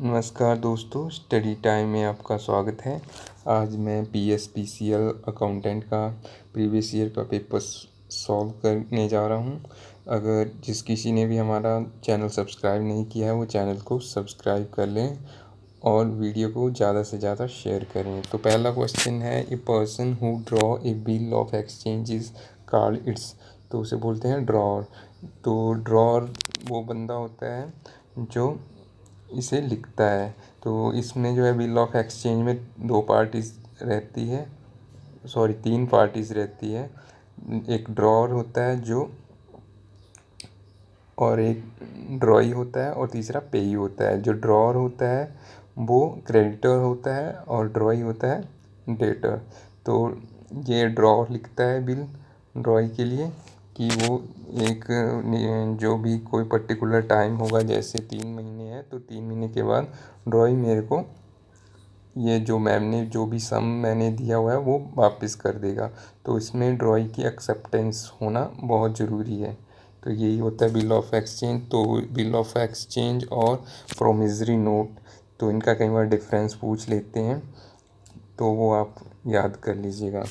नमस्कार दोस्तों, study time में आपका स्वागत है। आज मैं PSPCL अकाउंटेंट का प्रीवियस ईयर का पेपर सॉल्व करने जा रहा हूं। अगर किसी ने भी हमारा चैनल सब्सक्राइब नहीं किया है वो चैनल को सब्सक्राइब कर लें और वीडियो को ज़्यादा से ज़्यादा शेयर करें। तो पहला क्वेश्चन है, a person who draw a bill of exchange is called its. तो उसे बोलते हैं ड्रॉर। तो ड्रॉर वो बंदा होता है जो इसे लिखता है। तो इसमें जो है बिल ऑफ एक्सचेंज में तीन पार्टीज रहती है। एक ड्रॉर होता है और एक ड्रॉई होता है और तीसरा पेई होता है। जो ड्रॉर होता है वो क्रेडिटर होता है और ड्रॉई होता है डेटर। तो ये ड्रॉर लिखता है बिल ड्रॉई के लिए कि वो एक जो भी कोई पर्टिकुलर टाइम होगा, जैसे 3 महीने है तो 3 महीने के बाद ड्रॉई मेरे को ये जो मैम ने जो भी सम मैंने दिया हुआ है वो वापस कर देगा। तो इसमें ड्रॉई की एक्सेप्टेंस होना बहुत ज़रूरी है। तो यही होता है बिल ऑफ एक्सचेंज। तो बिल ऑफ एक्सचेंज और प्रोमिसरी नोट, तो इनका कई बार डिफरेंस पूछ लेते हैं, तो वो आप याद कर लीजिएगा।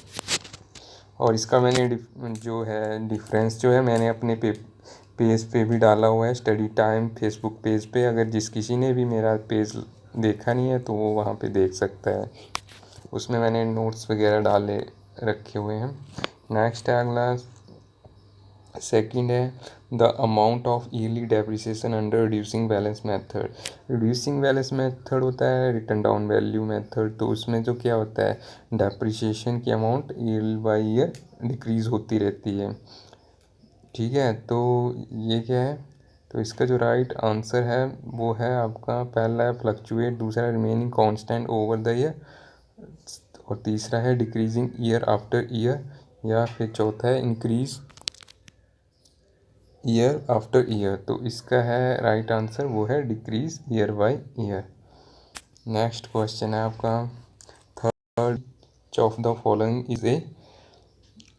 और इसका मैंने डिफरेंस जो है मैंने अपने पेज पे भी डाला हुआ है, स्टडी टाइम फेसबुक पेज पे। अगर किसी ने भी मेरा पेज देखा नहीं है तो वो वहाँ पे देख सकता है। उसमें मैंने नोट्स वगैरह डाले रखे हुए हैं। नेक्स्ट है अगला, सेकंड है the amount of yearly depreciation under reducing balance method. Reducing balance method होता है रिटर्न डाउन वैल्यू मेथड। तो उसमें जो क्या होता है, डेप्रिसिएशन की amount year by year decrease होती रहती है। ठीक है, तो ये क्या है, तो इसका जो राइट आंसर है वो है आपका पहला है फ्लक्चुएट, दूसरा remaining constant over the year और तीसरा है डिक्रीजिंग ईयर आफ्टर ईयर, या फिर चौथा है इंक्रीज ईयर आफ्टर ईयर। तो इसका है राइट आंसर वो है decrease year by year. Next question है आपका, third of the following is a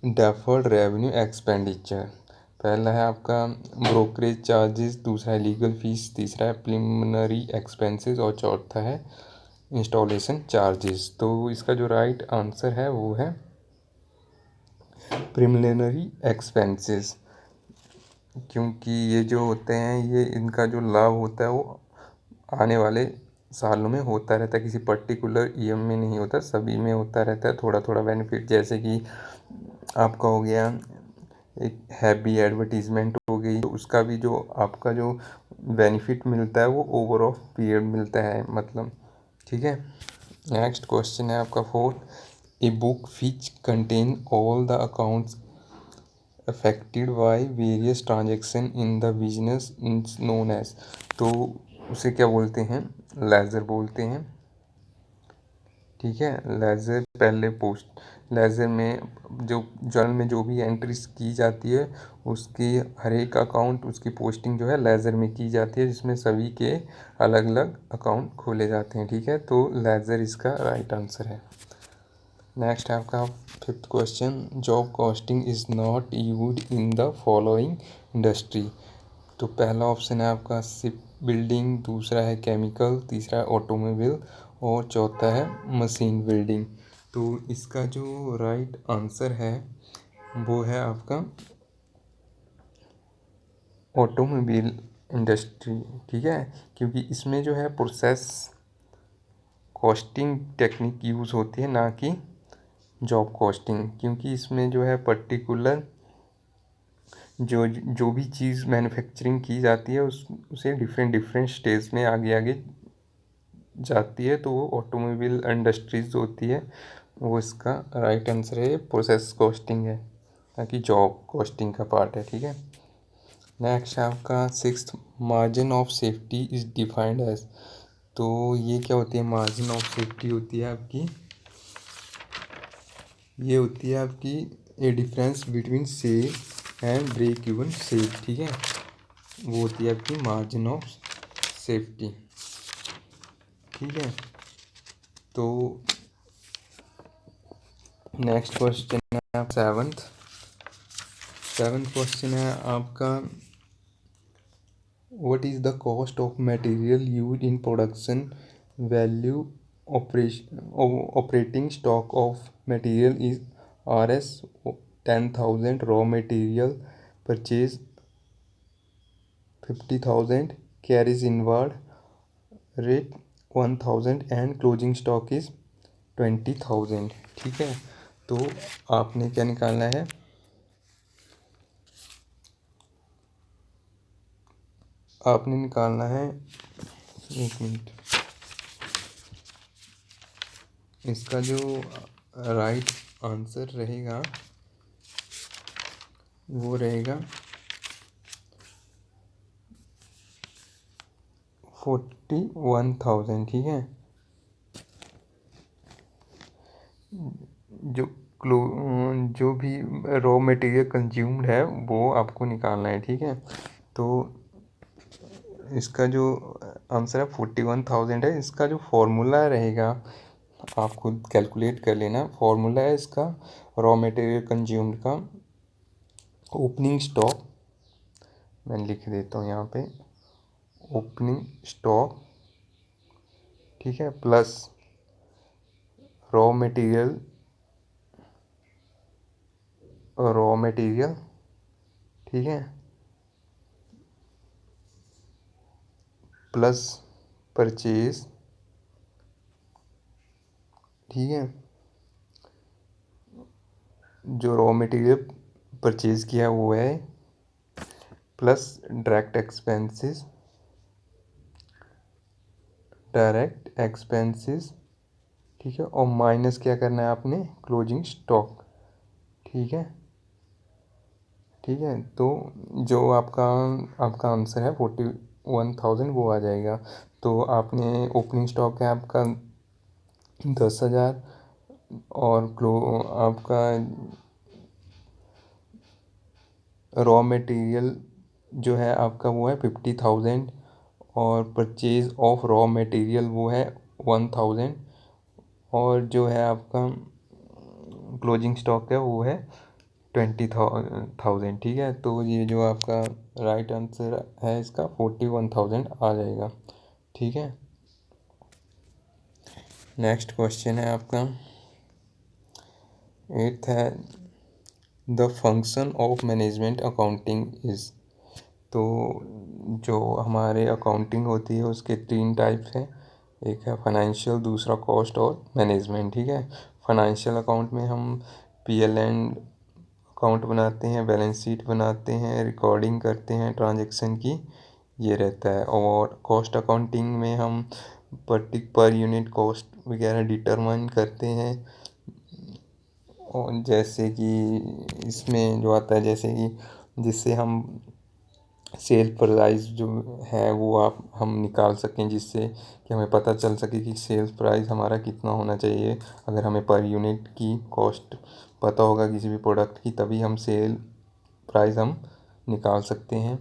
deferred revenue expenditure. पहला है आपका ब्रोकरेज चार्जेस, दूसरा है लीगल फीस, तीसरा है प्रिलिमिनरी एक्सपेंसेस और चौथा है इंस्टॉलेशन चार्जेस। तो इसका जो राइट आंसर है वो है प्रिलिमिनरी एक्सपेंसेस, क्योंकि ये जो होते हैं ये इनका जो लाभ होता है वो आने वाले सालों में होता रहता है, किसी पर्टिकुलर ईयर में नहीं होता, सभी में होता रहता है थोड़ा थोड़ा बेनिफिट। जैसे कि आपका हो गया एक हैवी एडवर्टीजमेंट हो गई, तो उसका भी जो आपका जो बेनिफिट मिलता है वो ओवर ऑफ पीरियड मिलता है, मतलब। ठीक है, नेक्स्ट क्वेश्चन है आपका fourth, a book which contain all the accounts affected by various transaction in the business is known as. तो उसे क्या बोलते हैं, लेजर बोलते हैं। ठीक है, लेजर पहले पोस्ट लेजर में जो जर्नल में जो भी एंट्रीज की जाती है उसकी हर एक अकाउंट उसकी पोस्टिंग जो है लेजर में की जाती है, जिसमें सभी के अलग अलग अकाउंट खोले जाते हैं। ठीक है, तो लेजर इसका राइट आंसर है। नेक्स्ट है आपका fifth question, job costing is not used in the following industry. तो पहला ऑप्शन है आपका शिप बिल्डिंग, दूसरा है केमिकल, तीसरा है ऑटोमोबाइल और चौथा है मशीन बिल्डिंग। तो इसका जो राइट आंसर है वो है आपका ऑटोमोबाइल इंडस्ट्री। ठीक है, क्योंकि इसमें जो है प्रोसेस कॉस्टिंग टेक्निक यूज़ होती है, ना कि जॉब कॉस्टिंग। क्योंकि इसमें जो है पर्टिकुलर जो भी चीज़ मैन्युफैक्चरिंग की जाती है उसे डिफरेंट डिफरेंट स्टेज में आगे आगे जाती है, तो वो ऑटोमोबाइल इंडस्ट्रीज होती है, वो इसका राइट आंसर है। प्रोसेस कॉस्टिंग है, ताकि जॉब कॉस्टिंग का पार्ट है। ठीक है, नेक्स्ट है आपका sixth, margin of safety is defined as. तो ये क्या होती है, मार्जिन ऑफ सेफ्टी होती है आपकी, ये होती है आपकी a difference between sale and break even sale. ठीक है, वो होती है आपकी मार्जिन ऑफ सेफ्टी। ठीक है, तो नेक्स्ट क्वेश्चन है सेवन्थ क्वेश्चन है आपका, what is the cost of material used in production value operating stock of material is rs 10,000 raw material purchase 50,000 carries inward rate 1,000 and closing stock is 20,000। ठीक है, तो आपने क्या निकालना है, आपने निकालना है, एक मिनट, इसका जो राइट आंसर रहेगा वो रहेगा 41,000। ठीक है, जो जो भी रॉ मटेरियल कंज्यूम्ड है वो आपको निकालना है। ठीक है, तो इसका जो आंसर है 41,000 है। इसका जो फॉर्मूला रहेगा आप खुद कैलकुलेट कर लेना। फॉर्मूला है इसका रॉ मटेरियल कंज्यूम्ड का ओपनिंग स्टॉक, मैं लिख देता हूँ यहाँ पे, ओपनिंग स्टॉक, ठीक है, प्लस रॉ मटेरियल ठीक है, प्लस परचेज, ठीक है, जो रॉ मटेरियल परचेज किया वो है, प्लस डायरेक्ट एक्सपेंसेस, ठीक है, और माइनस क्या करना है आपने, क्लोजिंग स्टॉक। ठीक है, ठीक है, तो जो आपका आपका आंसर है 41,000 वो आ जाएगा। तो आपने ओपनिंग स्टॉक है आपका 10,000 और आपका रॉ मटेरियल जो है आपका वो है 50,000 और परचेज ऑफ रॉ मटेरियल वो है 1,000 और जो है आपका क्लोजिंग स्टॉक है वो है 20,000। ठीक है, तो ये जो आपका राइट आंसर है इसका 41,000 आ जाएगा। ठीक है, नेक्स्ट क्वेश्चन है आपका 8th है the function of management accounting is. तो जो हमारे अकाउंटिंग होती है उसके 3 टाइप्स हैं, एक है फाइनेंशियल, दूसरा कॉस्ट और मैनेजमेंट। ठीक है, फाइनेंशियल अकाउंट में हम पीएल एंड अकाउंट बनाते हैं, बैलेंस शीट बनाते हैं, रिकॉर्डिंग करते हैं ट्रांजैक्शन की, ये रहता है। और कॉस्ट अकाउंटिंग में हम पर यूनिट कॉस्ट वगैरह डिटरमाइन करते हैं। और जैसे कि इसमें जो आता है, जैसे कि जिससे हम सेल प्राइस जो है वो हम निकाल सकें, जिससे कि हमें पता चल सके कि सेल्स प्राइस हमारा कितना होना चाहिए। अगर हमें पर यूनिट की कॉस्ट पता होगा किसी भी प्रोडक्ट की, तभी हम सेल प्राइस हम निकाल सकते हैं।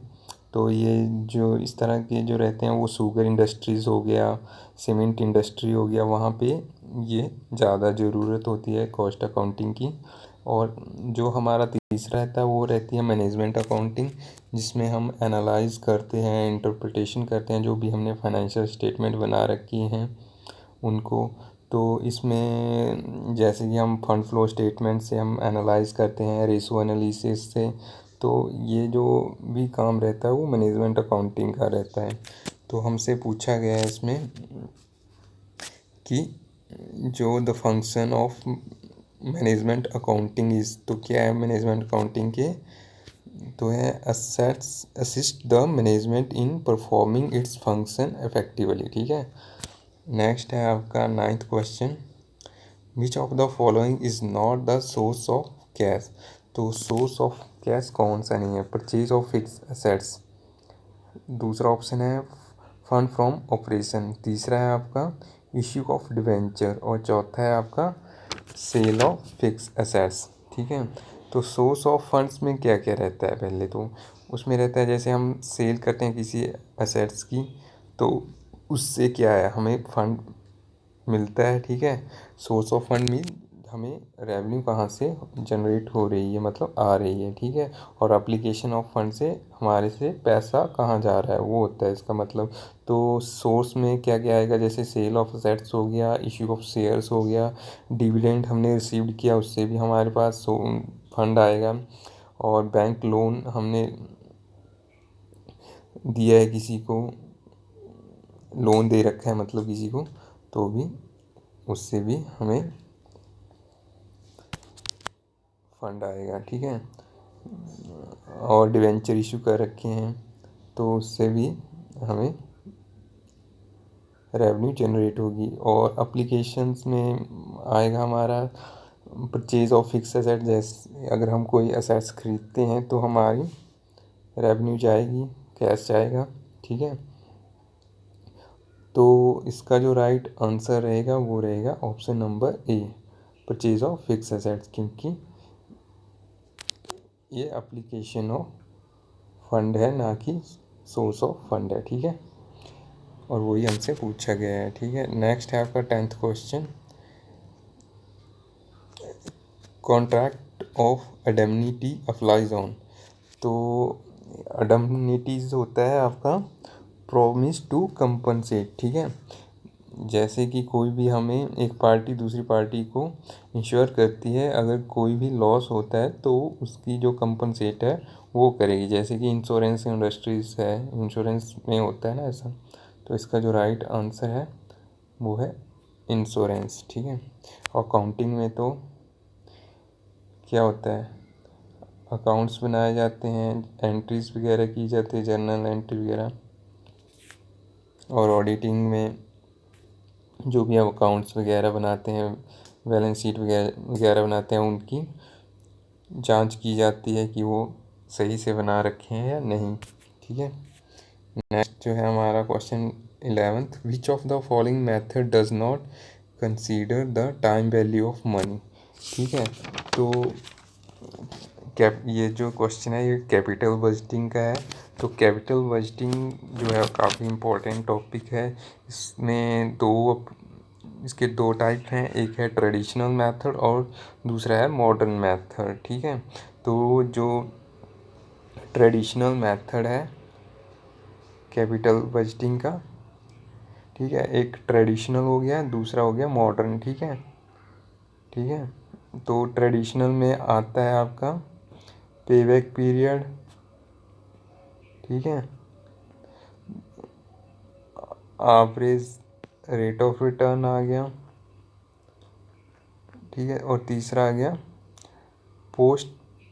तो ये जो इस तरह के जो रहते हैं वो शुगर इंडस्ट्रीज़ हो गया, सीमेंट इंडस्ट्री हो गया, वहाँ पे ये ज़्यादा ज़रूरत होती है कॉस्ट अकाउंटिंग की। और जो हमारा तीसरा रहता है वो रहती है मैनेजमेंट अकाउंटिंग, जिसमें हम एनालाइज करते हैं, इंटरप्रिटेशन करते हैं जो भी हमने फाइनेंशियल स्टेटमेंट बना रखी हैं उनको। तो इसमें जैसे कि हम फंड फ्लो स्टेटमेंट से हम एनालाइज करते हैं, रेशो एनालिसिस से। तो ये जो भी काम रहता है वो मैनेजमेंट अकाउंटिंग का रहता है। तो हमसे पूछा गया है इसमें कि जो the function of management accounting is, तो क्या है मैनेजमेंट अकाउंटिंग के, तो है assist the management in performing its function effectively. ठीक है, नेक्स्ट है आपका 9th question, which of the following is not the source of cash. तो सोर्स ऑफ कैश कौन सा नहीं है, परचेज ऑफ फिक्स एसेट्स, दूसरा ऑप्शन है फंड फ्रॉम ऑपरेशन, तीसरा है आपका इश्यू ऑफ डिवेंचर और चौथा है आपका सेल ऑफ फिक्स एसेट्स। ठीक है, तो सोर्स ऑफ फंड्स में क्या क्या रहता है, पहले तो उसमें रहता है जैसे हम सेल करते हैं किसी एसेट्स की, तो उससे क्या है हमें फंड मिलता है। ठीक है, सोर्स ऑफ फंड मीन हमें रेवेन्यू कहाँ से जनरेट हो रही है, मतलब आ रही है, ठीक है। और एप्लीकेशन ऑफ फंड से हमारे से पैसा कहाँ जा रहा है वो होता है इसका मतलब। तो सोर्स में क्या क्या आएगा, जैसे सेल ऑफ असेट्स हो गया, इश्यू ऑफ शेयर्स हो गया, डिविडेंड हमने रिसीव्ड किया उससे भी हमारे पास फंड आएगा, और बैंक लोन हमने दिया है किसी को, लोन दे रखा है मतलब किसी को, तो भी उससे भी हमें फंड आएगा, ठीक है। और डिवेंचर इशू कर रखे हैं तो उससे भी हमें रेवेन्यू जनरेट होगी। और अप्लीकेशंस में आएगा हमारा परचेज ऑफ फिक्स एसेट, जैसे अगर हम कोई एसेट्स खरीदते हैं तो हमारी रेवेन्यू जाएगी, कैश जाएगा, ठीक है। तो इसका जो राइट आंसर रहेगा वो रहेगा option number A, purchase of fix assets, क्योंकि ये एप्लीकेशन ऑफ फंड है ना कि सोर्स ऑफ फंड है, ठीक है। और वही हमसे पूछा गया है, ठीक है। नेक्स्ट है आपका 10th question, contract of indemnity applies on. तो अडेमनिटीज होता है आपका प्रॉमिस टू कंपनसेट, ठीक है। जैसे कि कोई भी हमें एक पार्टी दूसरी पार्टी को इंश्योर करती है, अगर कोई भी लॉस होता है तो उसकी जो कंपनसेट है वो करेगी, जैसे कि इंश्योरेंस इंडस्ट्रीज है, इंश्योरेंस में होता है ना ऐसा। तो इसका जो राइट आंसर है वो है इंश्योरेंस, ठीक है। और अकाउंटिंग में तो क्या होता है, अकाउंट्स बनाए जाते हैं, एंट्रीज वगैरह की जाती है, जर्नल एंट्री वगैरह। और ऑडिटिंग में जो भी हम अकाउंट्स वगैरह बनाते हैं, बैलेंस शीट वगैरह वगैरह बनाते हैं, उनकी जांच की जाती है कि वो सही से बना रखे हैं या नहीं, ठीक है। नेक्स्ट जो है हमारा question 11th, which of the following method does not consider the time value of money, ठीक है। तो ये जो क्वेश्चन है ये कैपिटल बजटिंग का है। तो कैपिटल बजटिंग जो है काफ़ी इम्पोर्टेंट टॉपिक है। इसमें इसके दो टाइप हैं, एक है ट्रेडिशनल मेथड और दूसरा है मॉडर्न मेथड, ठीक है। तो जो ट्रेडिशनल मेथड है कैपिटल बजटिंग का, ठीक है, एक ट्रेडिशनल हो गया, दूसरा हो गया मॉडर्न, ठीक है, ठीक है। तो ट्रेडिशनल में आता है आपका पेबैक पीरियड, ठीक है, एवरेज रेट ऑफ रिटर्न आ गया, ठीक है, और तीसरा आ गया पोस्ट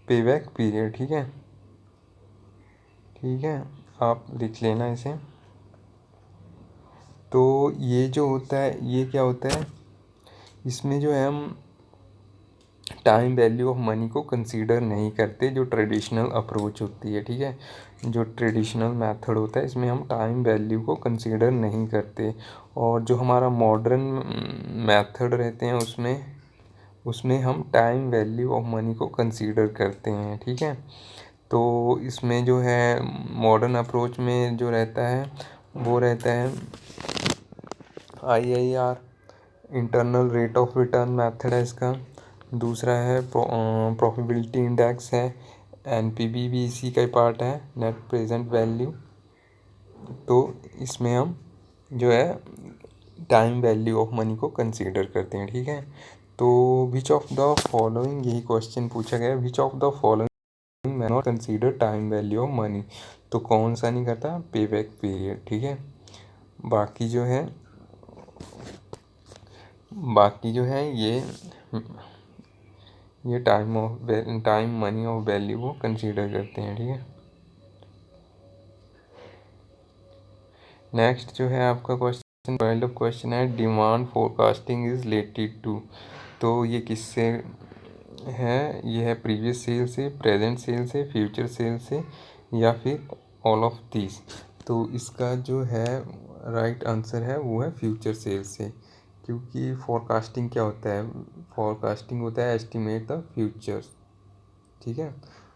पेबैक पीरियड, ठीक है, ठीक है। आप लिख लेना इसे। तो ये जो होता है ये क्या होता है, इसमें जो है हम टाइम वैल्यू ऑफ मनी को कंसीडर नहीं करते, जो ट्रेडिशनल अप्रोच होती है, ठीक है। जो ट्रेडिशनल मेथड होता है इसमें हम टाइम वैल्यू को कंसीडर नहीं करते। और जो हमारा मॉडर्न मेथड रहते हैं उसमें उसमें हम टाइम वैल्यू ऑफ मनी को कंसीडर करते हैं, ठीक है। तो इसमें जो है मॉडर्न अप्रोच में जो रहता है वो रहता है IIR, internal rate of return method है इसका। दूसरा है प्रोबेबिलिटी इंडेक्स है, NPV भी इसी का ही पार्ट है, नेट प्रेजेंट वैल्यू। तो इसमें हम जो है टाइम वैल्यू ऑफ मनी को कंसीडर करते हैं, ठीक है। तो विच ऑफ द फॉलोइंग, यही क्वेश्चन पूछा गया, विच ऑफ द फॉलोइंग मैं not consider time value of money. तो कौन सा नहीं करता, पेबैक पीरियड, ठीक है। बाकी जो है ये टाइम मनी ऑफ वैल्यू को कंसीडर करते हैं, ठीक है। नेक्स्ट जो है आपका क्वेश्चन 12 क्वेश्चन है, demand forecasting is related to. तो ये किससे है, ये है प्रीवियस सेल से, प्रेजेंट सेल से, फ्यूचर सेल से, या फिर ऑल ऑफ दिस। तो इसका जो है राइट आंसर है वो है फ्यूचर सेल से, क्योंकि फोरकास्टिंग क्या होता है, फोरकास्टिंग होता है एस्टिमेट द फ्यूचर, ठीक है।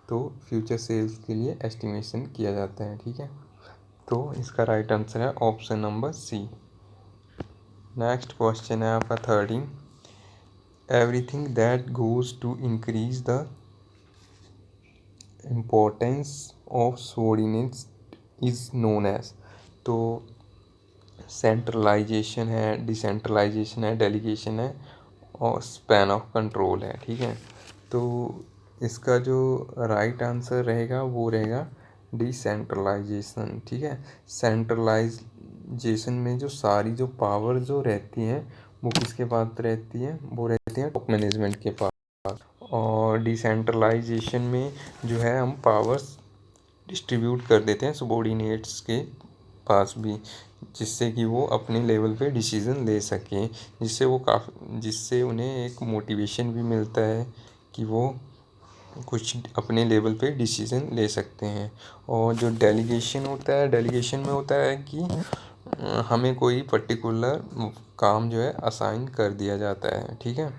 तो फ्यूचर सेल्स के लिए एस्टिमेशन किया जाता है, ठीक है। तो इसका राइट आंसर है option number C. Next question है आपका 13, everything that goes to increase the importance of subordinates is known as। तो सेंट्रलाइजेशन है, डिसेंट्रलाइजेशन है, डेलीगेशन है और स्पैन ऑफ कंट्रोल है। ठीक है, तो इसका जो राइट आंसर रहेगा वो रहेगा डिसेंट्रलाइजेशन। ठीक है, सेंट्रलाइजेशन में जो सारी जो पावर जो रहती हैं वो किसके पास रहती है, वो रहती है टॉप मैनेजमेंट के पास। और डिसेंट्रलाइजेशन में जो है हम पावर्स डिस्ट्रीब्यूट कर देते हैं सबॉर्डिनेट्स के पास भी, जिससे कि वो अपने लेवल पे डिसीज़न ले सकें, जिससे उन्हें एक मोटिवेशन भी मिलता है कि वो कुछ अपने लेवल पे डिसीज़न ले सकते हैं। और जो डेलीगेशन होता है, डेलीगेशन में होता है कि हमें कोई पर्टिकुलर काम जो है असाइन कर दिया जाता है। ठीक है,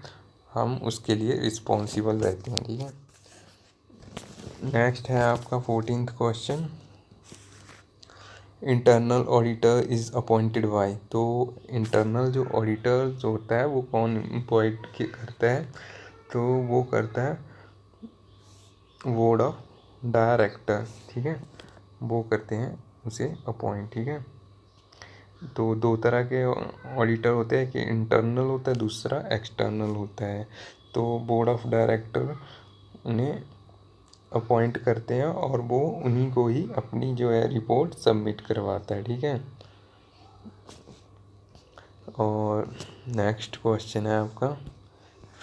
हम उसके लिए रिस्पॉन्सिबल रहते हैं। ठीक है, नेक्स्ट है आपका 14th question, internal auditor is appointed by. तो इंटरनल जो ऑडिटर जो होता है वो कौन अपॉइंट करता है, तो वो करता है बोर्ड ऑफ डायरेक्टर। ठीक है, वो करते हैं उसे अपॉइंट। ठीक है, तो दो तरह के ऑडिटर होते हैं, कि इंटरनल होता है, दूसरा एक्सटर्नल होता है। तो बोर्ड ऑफ डायरेक्टर उन्हें अपॉइंट करते हैं और वो उन्हीं को ही अपनी जो है रिपोर्ट सबमिट करवाता है। ठीक है, और नेक्स्ट क्वेश्चन है आपका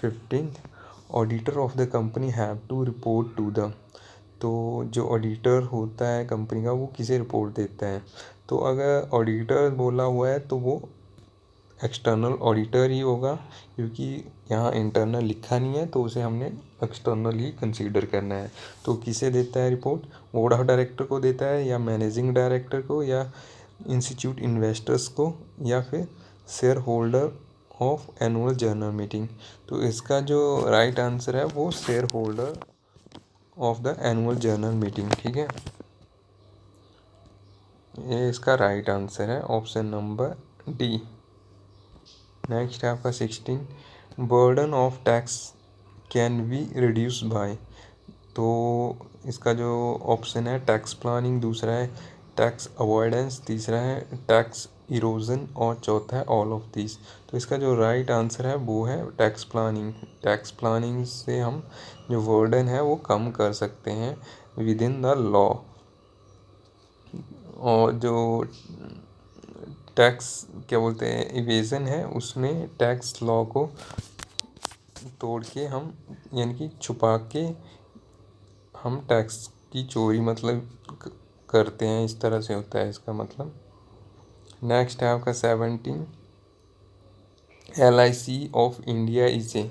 15th, auditor of the company have to report to the. तो जो ऑडिटर होता है कंपनी का वो किसे रिपोर्ट देता है, तो अगर ऑडिटर बोला हुआ है तो वो एक्सटर्नल ऑडिटर ही होगा, क्योंकि यहाँ इंटरनल लिखा नहीं है तो उसे हमने एक्सटर्नल ही कंसीडर करना है। तो किसे देता है रिपोर्ट, बोर्ड ऑफ डायरेक्टर को देता है, या मैनेजिंग डायरेक्टर को, या इंस्टीट्यूट इन्वेस्टर्स को, या फिर share holder of annual general meeting. तो इसका जो राइट आंसर है वो share holder of the annual general meeting. ठीक है, ये इसका राइट आंसर है, ऑप्शन नंबर डी। नेक्स्ट है आपका 16, burden of tax can be reduce by. तो इसका जो ऑप्शन है टैक्स प्लानिंग, दूसरा है टैक्स अवॉइडेंस, तीसरा है टैक्स इरोजन और चौथा है ऑल ऑफ दिस। तो इसका जो राइट आंसर है वो है टैक्स प्लानिंग। टैक्स प्लानिंग से हम जो बर्डन है वो कम कर सकते हैं विद इन द लॉ। और जो टैक्स क्या बोलते हैं इवेज़न है, उसमें टैक्स लॉ को तोड़ के हम, यानी कि छुपा के हम टैक्स की चोरी मतलब करते हैं, इस तरह से होता है इसका मतलब। नेक्स्ट है आपका 17, LIC ऑफ इंडिया इसे।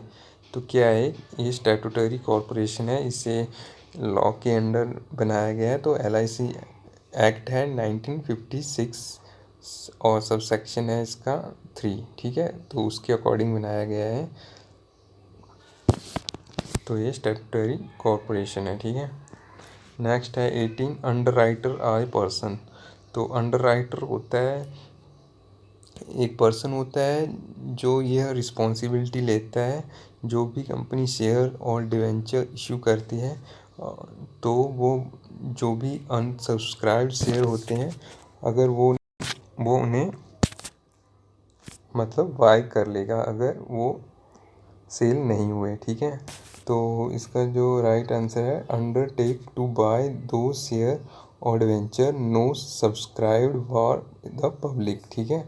तो क्या है, ये स्टैट्यूटरी कॉरपोरेशन है, इसे लॉ के अंडर बनाया गया है। तो LIC एक्ट है 1956 और सब सेक्शन है इसका 3। ठीक है, तो उसके अकॉर्डिंग बनाया गया है। तो ये स्टैट्यूटरी कॉरपोरेशन है। ठीक है, नेक्स्ट है 18, underwriter are a person. तो अंडर राइटर होता है एक पर्सन होता है जो यह रिस्पॉन्सिबिलिटी लेता है, जो भी कंपनी शेयर और डिवेंचर इशू करती है तो वो जो भी अनसब्सक्राइब्ड शेयर होते हैं, अगर वो उन्हें मतलब बाय कर लेगा अगर वो सेल नहीं हुए। ठीक है, तो इसका जो राइट आंसर है अंडरटेक टू बाय दो शेयर और debenture no subscribed for the public. ठीक है,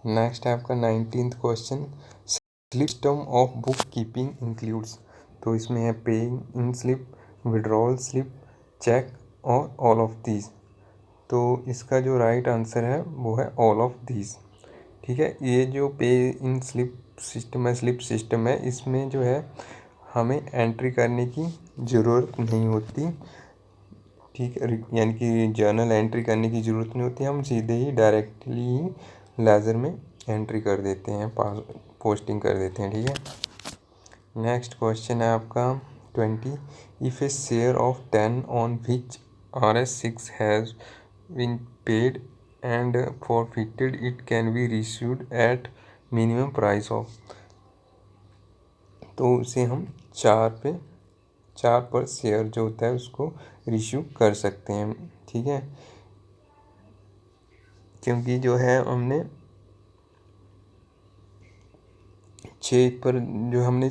नेक्स्ट है आपका 19th question, system of book keeping includes. तो इसमें है paying in slip, withdrawal slip, cheque और ऑल ऑफ दीज। तो इसका जो राइट आंसर है वो है ऑल ऑफ दीज। ठीक है, ये जो पे इन स्लिप सिस्टम है, स्लिप सिस्टम है, इसमें जो है हमें एंट्री करने की ज़रूरत नहीं होती। ठीक है, यानी कि जर्नल एंट्री करने की ज़रूरत नहीं होती, हम सीधे ही डायरेक्टली ही लेज़र में एंट्री कर देते हैं, पोस्टिंग कर देते हैं। ठीक है, नेक्स्ट क्वेश्चन है आपका 20, if a share of 10 on which RS6 has been paid and forfeited, it can be reissued at minimum price of। तो उसे हम 4 पर शेयर जो होता है उसको इशू कर सकते हैं, ठीक है। क्योंकि जो है हमने 6 पर जो हमने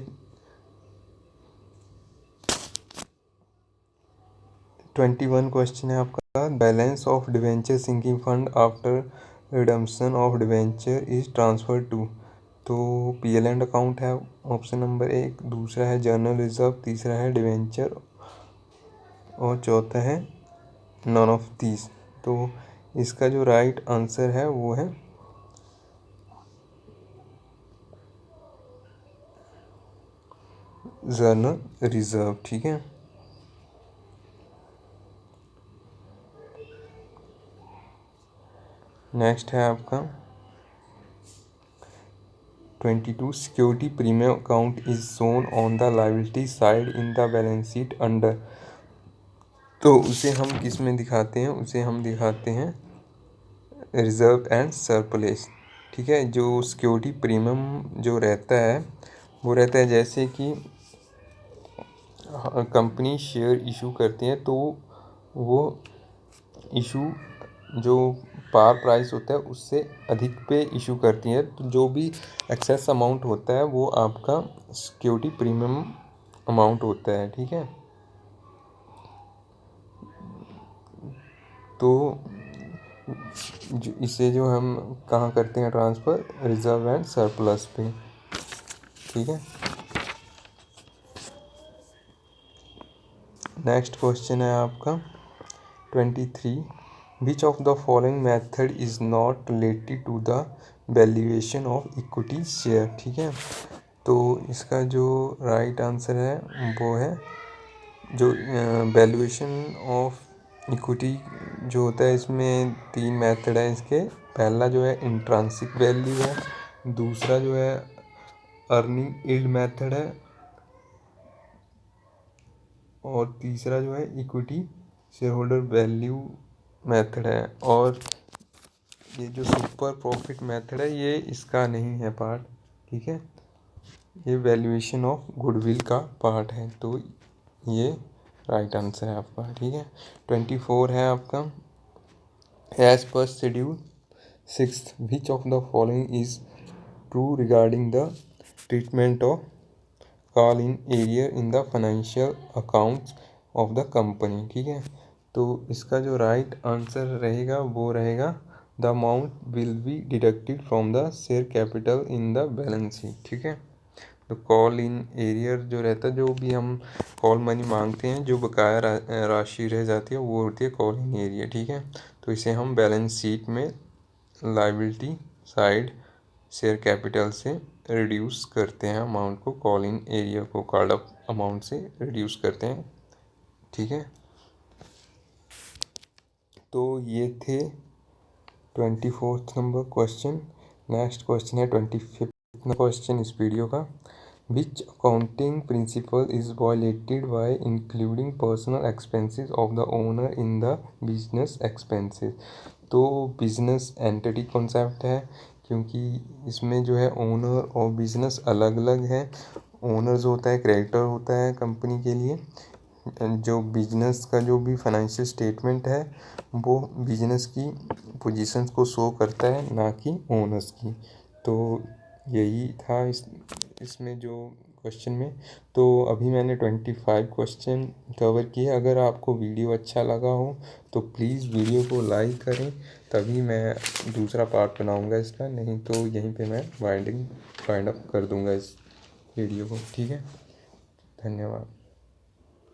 21 क्वेश्चन है आपका, balance of debenture sinking fund after redemption of debenture is transfer to. तो पीएल एंड अकाउंट है ऑप्शन नंबर 1, दूसरा है जर्नल रिजर्व, तीसरा है डिवेंचर और चौथा है नॉन ऑफ दीज। तो इसका जो राइट आंसर है वो है जर्नल रिजर्व, ठीक है। नेक्स्ट है आपका 22, security premium account is shown on the liability side in the balance sheet under. तो उसे हम किस में दिखाते हैं, उसे हम दिखाते हैं रिजर्व एंड सरप्लस, ठीक है। जो सिक्योरिटी प्रीमियम जो रहता है वो रहता है जैसे कि कंपनी शेयर इशू करती है तो वो इशू जो पार प्राइस होता है उससे अधिक पे इशू करती है, तो जो भी एक्सेस अमाउंट होता है वो आपका सिक्योरिटी प्रीमियम अमाउंट होता है, ठीक है। तो इसे जो हम कहाँ करते हैं ट्रांसफ़र, रिजर्व एंड सरप्लस पे, ठीक है। नेक्स्ट क्वेश्चन है आपका 23, which of the following method is not related to the valuation of equity share, ठीक है। तो इसका जो राइट आंसर है वो है जो वैल्यूएशन ऑफ इक्विटी जो होता है, इसमें 3 मेथड है इसके। पहला जो है इंट्रांसिक वैल्यू है, दूसरा जो है अर्निंग यील्ड मेथड है और तीसरा जो है equity share holder value method है। और ये जो सुपर प्रॉफिट मेथड है ये इसका नहीं है पार्ट, ठीक है। ये वैल्यूएशन ऑफ गुडविल का पार्ट है, तो ये राइट आंसर है आपका, ठीक है। 24 है आपका, as per schedule 6 which of the following is true regarding the treatment of call in arrear in the financial accounts of the company, ठीक है। तो इसका जो राइट आंसर रहेगा वो रहेगा the amount will be deducted from the share capital in the balance sheet, ठीक है। तो कॉल इन एरियर जो रहता है, जो भी हम कॉल मनी मांगते हैं, जो बकाया राशि रह जाती है वो होती है कॉल इन एरियर, ठीक है। तो इसे हम बैलेंस शीट में लायबिलिटी साइड शेयर कैपिटल से रिड्यूस करते हैं अमाउंट को, कॉल इन एरियर को कॉल्ड अप अमाउंट से रिड्यूस करते हैं, ठीक है। तो ये थे 24th number question. Next question है 25th क्वेश्चन इस वीडियो का, which accounting principle is violated by including personal expenses of the owner in the business expenses. तो बिजनेस एंटिटी कॉन्सेप्ट है, क्योंकि इसमें जो है ओनर और बिजनेस अलग अलग है। ओनर जो होता है क्रेडिटर होता है कंपनी के लिए, जो बिजनेस का जो भी फाइनेंशियल स्टेटमेंट है वो बिजनेस की पोजीशंस को शो करता है, ना कि ओनर्स की। तो यही था इसमें जो क्वेश्चन में। तो अभी मैंने 25 क्वेश्चन कवर किए। अगर आपको वीडियो अच्छा लगा हो तो प्लीज़ वीडियो को लाइक करें, तभी मैं दूसरा पार्ट बनाऊंगा इसका, नहीं तो यहीं पे मैं वाइंड अप कर दूंगा इस वीडियो को, ठीक है। धन्यवाद।